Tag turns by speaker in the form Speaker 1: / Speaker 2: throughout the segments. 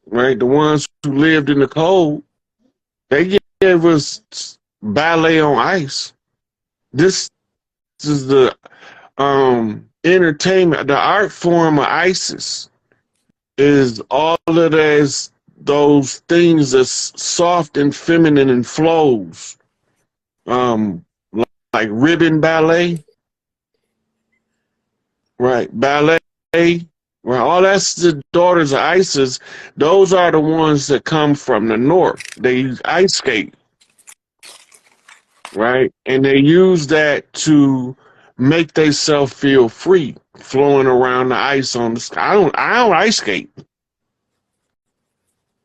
Speaker 1: right? The ones who lived in the cold, they gave us ballet on ice. This is the entertainment, the art form of ISIS is all of those things that's soft and feminine and flows. Like ribbon ballet, right? Ballet, right? All that's the daughters of ISIS. Those are the ones that come from the north. They use ice skate, right? And they use that to make themselves feel free, flowing around the ice on the sky. I don't ice skate,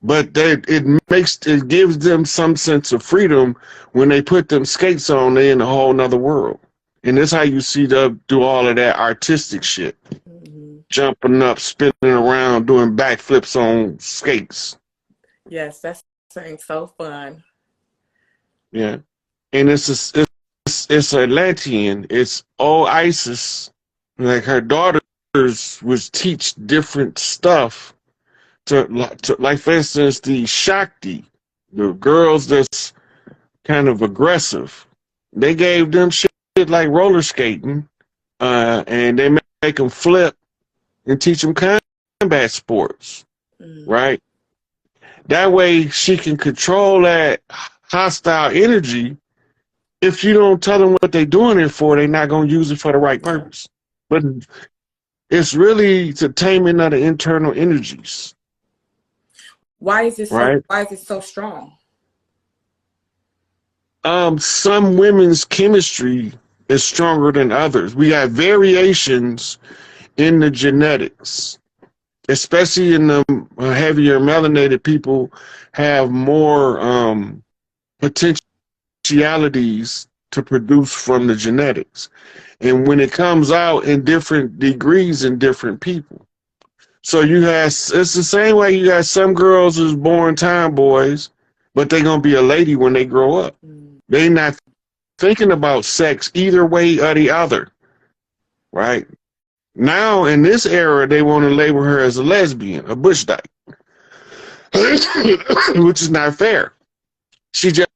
Speaker 1: but it gives them some sense of freedom when they put them skates on. They're in a whole nother world, and that's how you see them do all of that artistic shit, jumping up, spinning around, doing backflips on skates.
Speaker 2: Yes, that sounds so fun.
Speaker 1: Yeah, and it's Atlantean. It's all ISIS. Like her daughters would teach different stuff to like, for instance, the Shakti, the girls that's kind of aggressive. They gave them shit like roller skating, and they make them flip and teach them combat sports, right? That way she can control that hostile energy. If you don't tell them what they're doing it for, they're not going to use it for the right purpose. But it's really to taming of the internal energies.
Speaker 2: Why is it so, why is it so strong?
Speaker 1: Some women's chemistry is stronger than others. We have variations in the genetics, especially in the heavier melanated people have more potentialities to produce from the genetics. And when it comes out in different degrees in different people. So you have, it's the same way you got some girls who's born tomboys, but they're going to be a lady when they grow up. They're not thinking about sex either way or the other, right? Now, in this era, they want to label her as a lesbian, a bush dyke, which is not fair. She just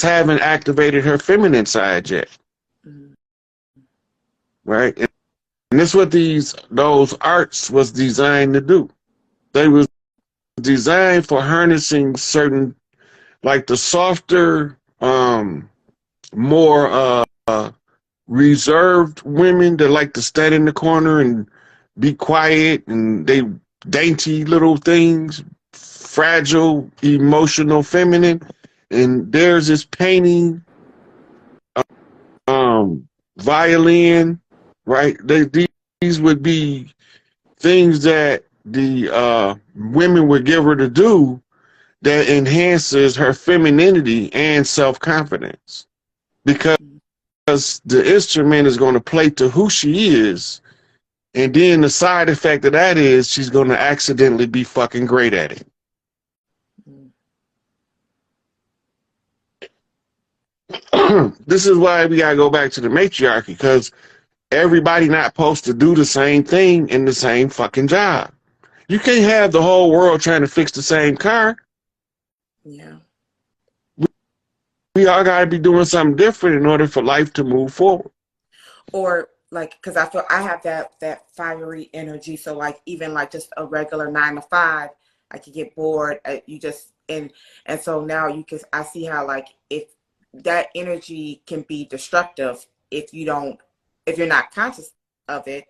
Speaker 1: haven't activated her feminine side yet, right? And that's what those arts was designed to do. They was designed for harnessing certain, like the softer, more reserved women that like to stand in the corner and be quiet, and they dainty little things, fragile, emotional, feminine. And there's this painting, violin, right? These would be things that the women would give her to do that enhances her femininity and self-confidence, because the instrument is going to play to who she is, and then the side effect of that is she's going to accidentally be fucking great at it. This is why we gotta go back to the matriarchy, because everybody not supposed to do the same thing in the same fucking job. You can't have the whole world trying to fix the same car.
Speaker 2: Yeah.
Speaker 1: We all gotta be doing something different in order for life to move forward.
Speaker 2: Or like, because I feel I have that fiery energy. So like, even like just a regular 9 to 5, I could get bored. You just and so now I see how like if that energy can be destructive if you're not conscious of it,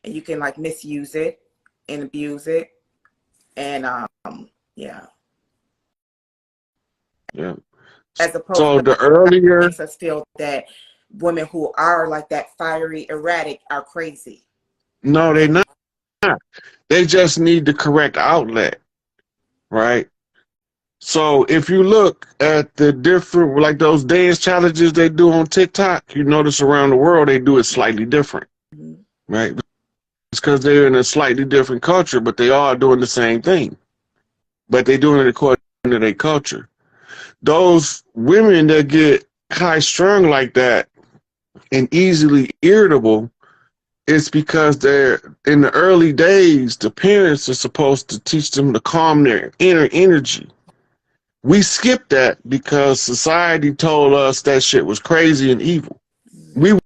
Speaker 2: and you can like misuse it and abuse it, and yeah. As opposed
Speaker 1: so
Speaker 2: to
Speaker 1: the earlier
Speaker 2: makes us feel that women who are like that fiery, erratic are crazy.
Speaker 1: No, they're not. They just need the correct outlet, right? So if you look at the different, like those dance challenges they do on TikTok, you notice around the world they do it slightly different, right? It's because they're in a slightly different culture, but they are doing the same thing. But they're doing it according to their culture. Those women that get high strung like that and easily irritable, it's because they're in the early days, the parents are supposed to teach them to calm their inner energy. We skipped that because society told us that shit was crazy and evil. We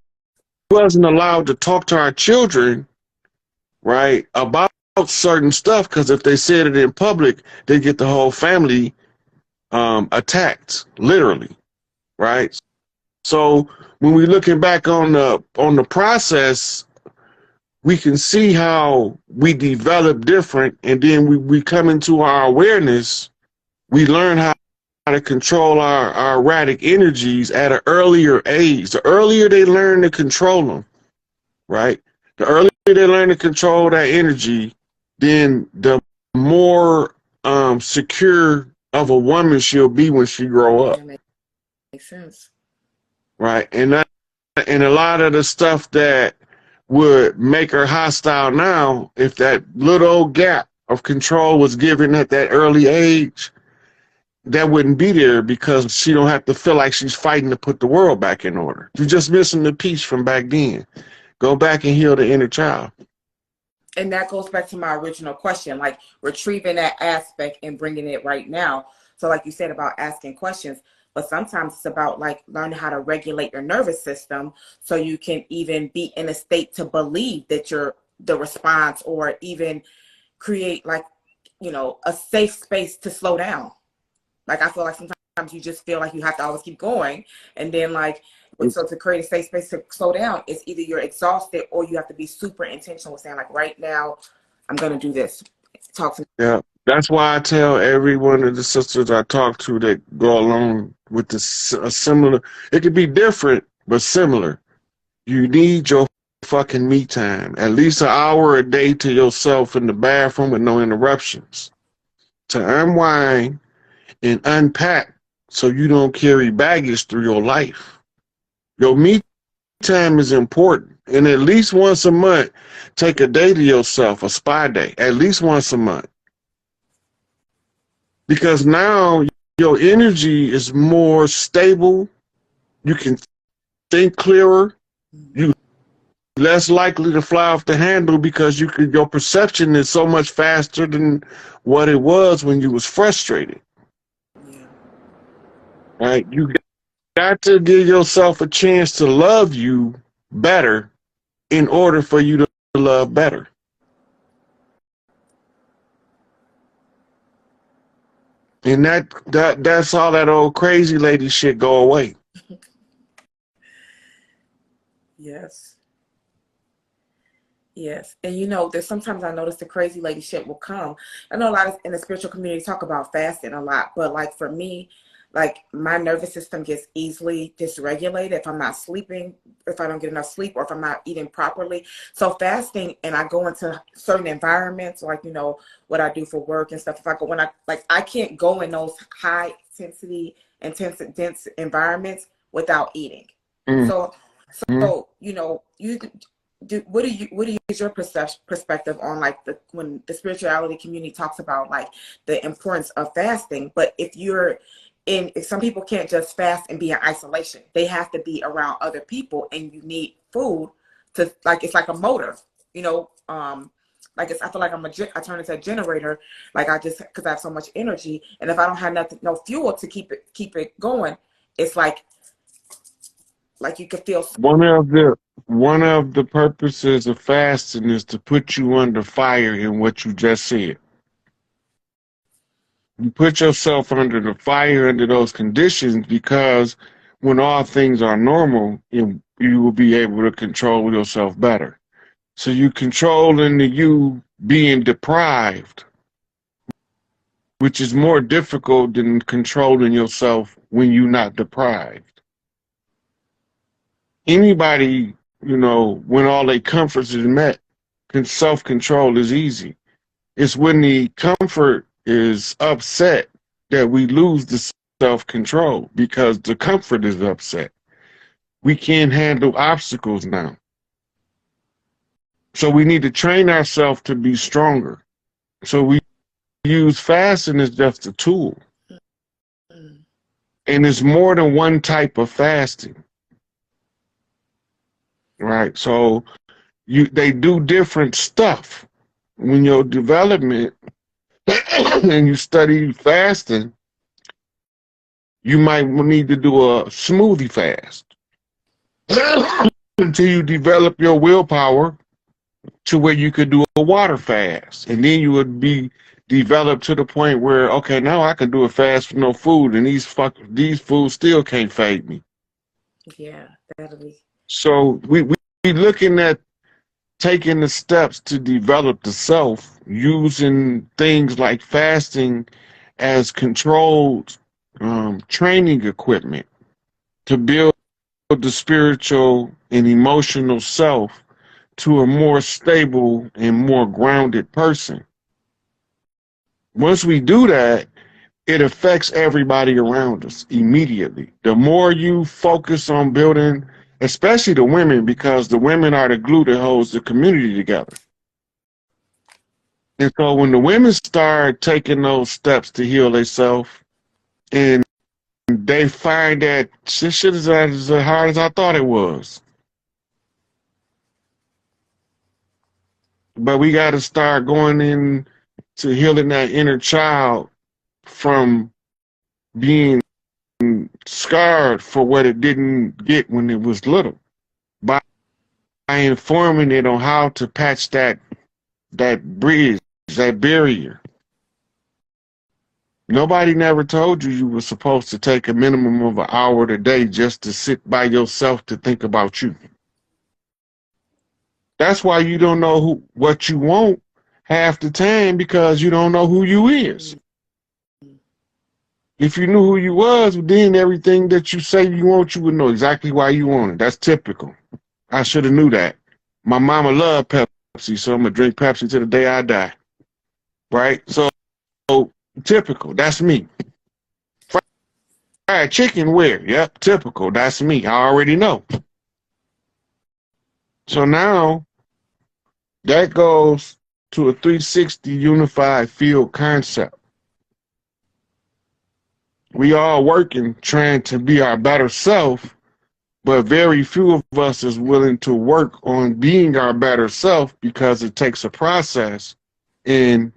Speaker 1: wasn't allowed to talk to our children, right, about certain stuff, because if they said it in public, they get the whole family attacked, literally, right? So when we're looking back on the process, we can see how we develop different, and then we come into our awareness. We learn how to control our erratic energies at an earlier age. The earlier they learn to control them, right? The earlier they learn to control that energy, then the more secure of a woman she'll be when she grow up.
Speaker 2: That makes sense.
Speaker 1: Right? And a lot of the stuff that would make her hostile now, if that little old gap of control was given at that early age, that wouldn't be there, because she don't have to feel like she's fighting to put the world back in order. You're just missing the piece from back then. Go back and heal the inner child.
Speaker 2: And that goes back to my original question, like retrieving that aspect and bringing it right now. So like you said about asking questions, but sometimes it's about like learning how to regulate your nervous system so you can even be in a state to believe that you're the response, or even create like, you know, a safe space to slow down. Like I feel like sometimes you just feel like you have to always keep going. And then like, so to create a safe space to slow down, it's either you're exhausted or you have to be super intentional with saying like, right now, I'm going to do this. Talk to me.
Speaker 1: Yeah. That's why I tell every one of the sisters I talk to that go along with this, a similar, it could be different, but similar. You need your fucking me time. At least an hour a day to yourself in the bathroom with no interruptions. To unwind and unpack so you don't carry baggage through your life. Your me time is important. And at least once a month, take a day to yourself, a spa day, at least once a month. Because now your energy is more stable. You can think clearer. You less likely to fly off the handle, because your perception is so much faster than what it was when you was frustrated. Right? You got to give yourself a chance to love you better in order for you to love better. And that's all that old crazy lady shit go away.
Speaker 2: Yes. Yes. And you know, there's sometimes I notice the crazy lady shit will come. I know a lot of in the spiritual community talk about fasting a lot, but like for me, like my nervous system gets easily dysregulated if I'm not sleeping, if I don't get enough sleep, or if I'm not eating properly. So fasting, and I go into certain environments, like, you know, what I do for work and stuff. If I go, when I can't go in those high intensity, dense environments without eating.
Speaker 1: Mm.
Speaker 2: So, you know, what is your perspective on like when the spirituality community talks about like the importance of fasting? But if some people can't just fast and be in isolation, they have to be around other people, and you need food to, like, it's like a motor, you know, like I feel like I turn into a generator, like because I have so much energy, and if I don't have no fuel to keep it going, it's like you could feel.
Speaker 1: One of the purposes of fasting is to put you under fire in what you just said. You put yourself under the fire under those conditions, because when all things are normal, you will be able to control yourself better. So you controlling you being deprived, which is more difficult than controlling yourself when you're not deprived. Anybody, you know, when all their comforts is met, self-control is easy. It's when the comfort is upset that we lose the self-control, because the comfort is upset. We can't handle obstacles now. So we need to train ourselves to be stronger. So we use fasting as just a tool. And it's more than one type of fasting. Right? So they do different stuff. When your development and you study fasting, you might need to do a smoothie fast until you develop your willpower to where you could do a water fast. And then you would be developed to the point where, okay, now I can do a fast for no food, and these foods still can't fade me.
Speaker 2: Yeah, that'll be.
Speaker 1: So we looking at taking the steps to develop the self using things like fasting as controlled training equipment to build the spiritual and emotional self to a more stable and more grounded person. Once we do that, it affects everybody around us immediately. The more you focus on building, especially the women, because the women are the glue that holds the community together. And so when the women start taking those steps to heal themselves, and they find that this shit is as hard as I thought it was. But we got to start going in to healing that inner child from being scarred for what it didn't get when it was little, by informing it on how to patch that bridge, that barrier. Nobody never told you you were supposed to take a minimum of an hour a day just to sit by yourself to think about you. That's why you don't know what you want half the time, because you don't know who you is. If you knew who you was, then everything that you say you want, you would know exactly why you want it. That's typical. I should have knew that. My mama loved Pepsi, so I'm gonna drink Pepsi till the day I die. Right? So typical. That's me. Fried chicken where? Yep, typical. That's me. I already know. So now that goes to a 360 unified field concept. We all working, trying to be our better self, but very few of us is willing to work on being our better self because it takes a process. And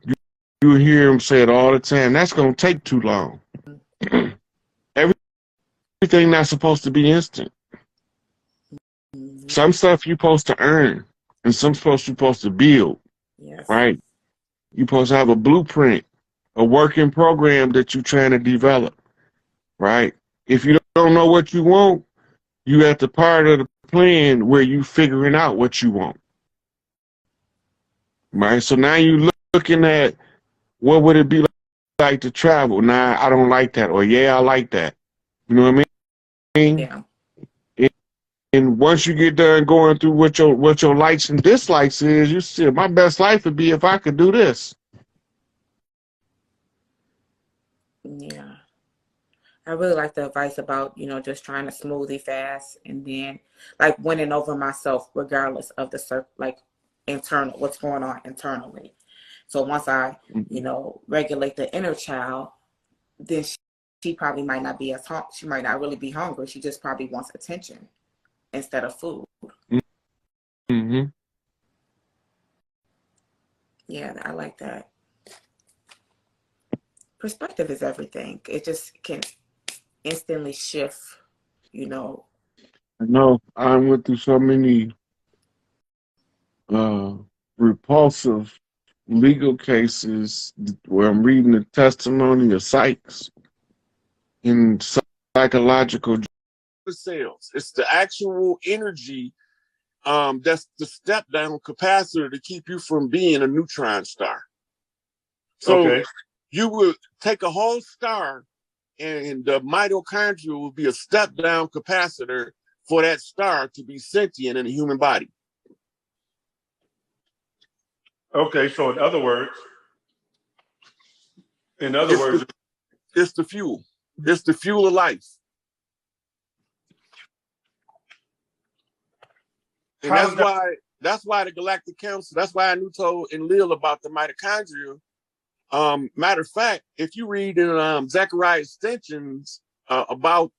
Speaker 1: you hear them say it all the time, that's going to take too long. Everything not supposed to be instant. Some stuff you're supposed to earn, and some stuff you're supposed to build.
Speaker 2: Yes.
Speaker 1: Right? You're supposed to have a blueprint, a working program that you're trying to develop. Right? If you don't know what you want, you at the part of the plan where you figuring out what you want. Right? So now you looking at what would it be like to travel. Nah, I don't like that. Or yeah, I like that. You know what I mean?
Speaker 2: Yeah.
Speaker 1: And once you get done going through what your likes and dislikes is, you see, my best life would be if I could do this.
Speaker 2: Yeah. I really like the advice about, just trying to smoothie fast and then like winning over myself regardless of the internal, what's going on internally. So once I, regulate the inner child, then she probably might not be she might not really be hungry. She just probably wants attention instead of food.
Speaker 1: Mm-hmm.
Speaker 2: Yeah, I like that. Perspective is everything. It just can instantly shift,
Speaker 1: I know I went through so many repulsive legal cases where I'm reading the testimony of psychs in psychological cells. It's the actual energy that's the step down capacitor to keep you from being a neutron star. So you would take a whole star and the mitochondria will be a step down capacitor for that star to be sentient in a human body.
Speaker 3: Okay, so in other words,
Speaker 1: it's the fuel. It's the fuel of life. And that's why the Galactic Council, that's why I told Enlil about the mitochondria. Matter of fact, if you read in Zechariah Extensions about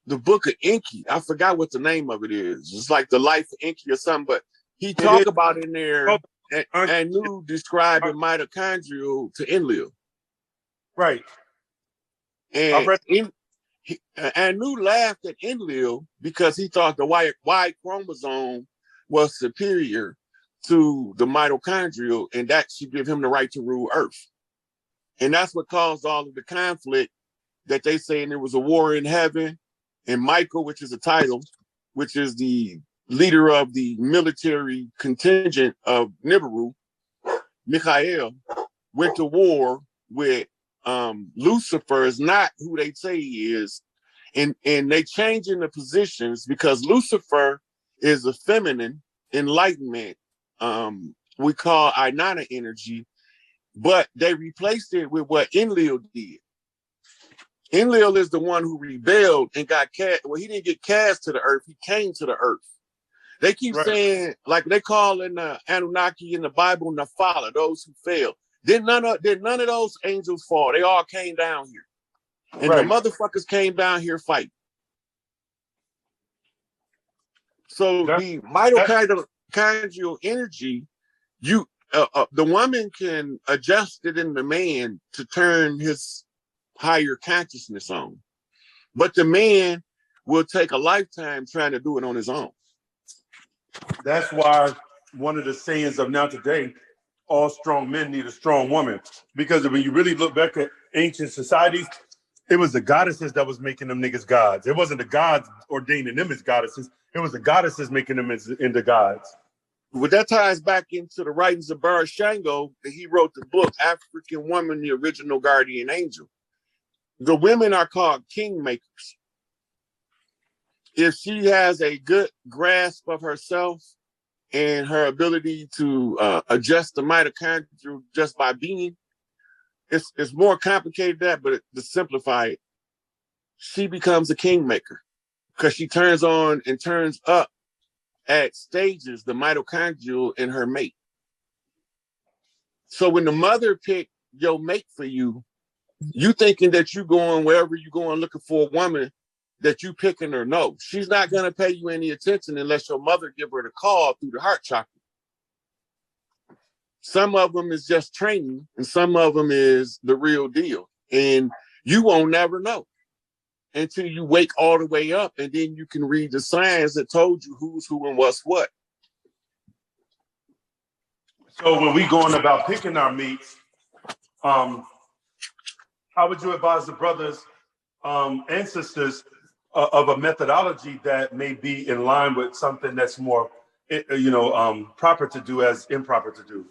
Speaker 1: the book of Enki. I forgot what the name of it is. It's like the life of Enki or something, but he talk about in there and Anu describing mitochondrial to Enlil.
Speaker 3: Right.
Speaker 1: And Anu laughed at Enlil because he thought the Y chromosome was superior to the mitochondrial, and that should give him the right to rule Earth. And that's what caused all of the conflict that they say, and there was a war in heaven. And Michael, which is a title, which is the leader of the military contingent of Nibiru, Michael, went to war with Lucifer, is not who they say he is. And they changing the positions because Lucifer is a feminine enlightenment, we call Inanna energy, but they replaced it with what Enlil did. Enlil is the one who rebelled and got cast. Well, he didn't get cast to the earth. He came to the earth. They keep saying, like they call in the Anunnaki in the Bible, Nephala, those who failed. Did none of those angels fall? They all came down here. And the motherfuckers came down here fighting. So the mitochondrial energy, the woman can adjust it in the man to turn his higher consciousness on. But the man will take a lifetime trying to do it on his own.
Speaker 3: That's why one of the sayings of now today, all strong men need a strong woman. Because when you really look back at ancient societies, it was the goddesses that was making them niggas gods. It wasn't the gods ordaining them as goddesses. It was the goddesses making them into gods.
Speaker 1: But that ties back into the writings of Baruch Shango, that he wrote the book, African Woman, the Original Guardian Angel. The women are called kingmakers. If she has a good grasp of herself and her ability to adjust the mitochondria just by being, it's more complicated than that, but to simplify it, she becomes a kingmaker because she turns on and turns up at stages the mitochondrial in her mate. So when the mother picked your mate for you, you thinking that you going wherever you going looking for a woman that you picking her. No, she's not going to pay you any attention unless your mother give her the call through the heart chakra. Some of them is just training and some of them is the real deal. And you won't never know until you wake all the way up, and then you can read the signs that told you who's who and what's what.
Speaker 3: So when we going about picking our mates, how would you advise the brothers and sisters of a methodology that may be in line with something that's more, proper to do as improper to do?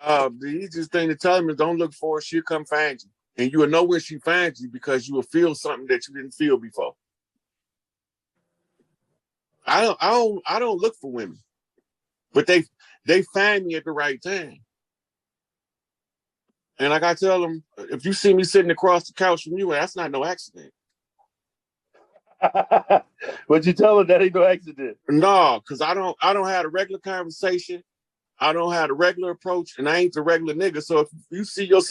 Speaker 1: The easiest thing to tell them is don't look for her, she'll come find you. And you will know when she finds you because you will feel something that you didn't feel before. I don't look for women, but they find me at the right time. And like I tell them, if you see me sitting across the couch from you, that's not no accident.
Speaker 3: But you tell them that ain't no accident.
Speaker 1: No, because I don't have a regular conversation. I don't have a regular approach, and I ain't the regular nigga. So if you see yourself